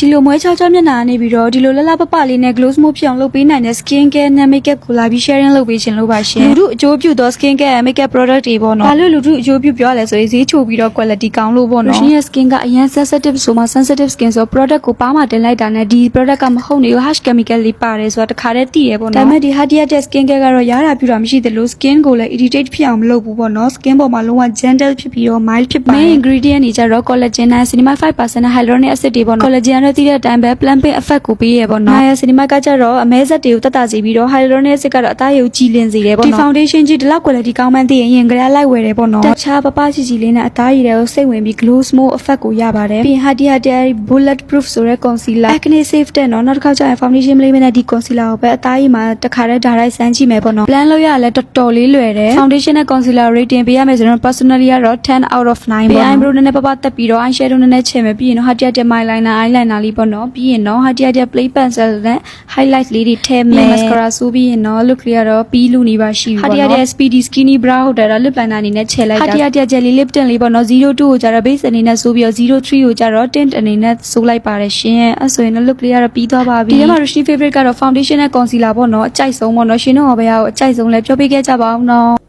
ဒီလိုမွဲချောချောမျက်နှာနေပြီးတော့ဒီလိုလှလှပပလေးနဲ့ glow smooth ဖြစ်အောင်လုပ်ပေးနိုင်တဲ့ skin care နဲ့ makeup ကိုလာပြီး sharing လုပ်ပေးခြင်းလို့ပါရှင်လူတို့အကျိုးပြုသော skin care နဲ့ makeup product တွေပေါ့နော်ဘာလို့လူတို့အကျိုးပြုပြောရလဲဆိုရင်ဈေးချိုပြီးတော့ quality ကောင်းလို့ပေါ့နော်ရှင်ရဲ့ skin ကအရင် sensitive ဆိုမှ sensitive skin ဆို product ကိုပါမှတင်လိုက်တာနဲ့ဒီ product ကမဟုတ်နေဘူး harsh chemical လေးပါတယ်ဆိုတာတခါတည်းသိရပေါ့နော်ဒါပေမဲ့ဒီ Hadiya skin care ကတော့ရတာပြတာမရှိသလို skin ကိုလည်း irritate ဖြစ်အောင်မလုပ်ဘူးပေါ့နော် skin ပေါ်မှာလုံးဝ gentle ဖြစ်ပြီးတော့ mild ဖြစ်ပါတယ် main ingredient တွေကြတော့ collagen နဲ့ cinnamide 5% နဲ့ hyaluronic acid တွေပေါ့နော် collagen နဲ့တည်တဲ့အတိုင်းပဲ plumping effect ကိုပေးရပေါ့နော် cinnamide ကကြတော့အမဲဆက်တွေကိုတက်တာစေပြီးတော့ hyaluronic acid ကတော့အသားရည်ကိုကြည်လင်စေတယ်ပေါ့နော်ဒီ foundation ကြီးဒီလောက် quality ကောင်းမှန်းသိရင်ကလေးလိုက်ဝယ်တယ်ပေါ့နော်တခြားပပချီချီလေးနဲ့အသားရည်တွေကိုစိတ်ဝင်ပြီး glow smooth effect ကိုရပါတယ်ပြီး Hadiya bullet proof ဆိုတဲ့ concealer acne safe တဲ့နော်နောက်တစ်ခါကျရင် foundation မလေးမနဲ့ဒီ concealer ကိုပဲအသားရည်မှာတစ်ခါတည်း direct စမ်းကြည့်မယ်ပေါ့နော် plan လုပ်ရလဲတော်တော်လေးလွယ်တယ် foundation နဲ့ concealer rating ပေးရမယ်ဆိုတော့ personally ကတော့ 10 out of 9 ပေါ့ eyebrow နည်းနည်းပပတက်ပြီးတော့ eyeshadow နည်းနည်းချင်မယ်ပြီးရင်တော့ Hadiya eyeliner eyeliner လေးပေါ့နော်ပြီးရင်တော့ Hadiya play pencil နဲ့ highlight လေးတွေထည့်မယ် mascara ဆိုပြီးရင်တော့ look လေးကတော့ပြီးလူနေပါရှိပြီပေါ့နော် Hadiya speedy skinny brow ဟုတ်တယ်တော့ lip liner အနေနဲ့ချဲ့လိုက်တာ Hadiya jelly lip tint လေးပေါ့နော်02ကိုကျတော့ base အနေနဲ့ဆိုပြီးတော့03ကိုကျတော့ tint အနေနဲ့ဆိုလိုက်ပါတယ်ရှင်အဲ့ဆိုရင်တော့ look လေးကတော့ပြီးသွားပါပြီဒီထဲမှာ Rushni favorite ကတော့ foundation နဲ့ concealer ပေါ့နော်အကြိုက်ဆုံးပေါ့နော်ရှင်တို့ဟောဘယ်ဟာကိုအကြိုက်ဆုံးလဲပြောပြခဲ့ကြပါဦးနော်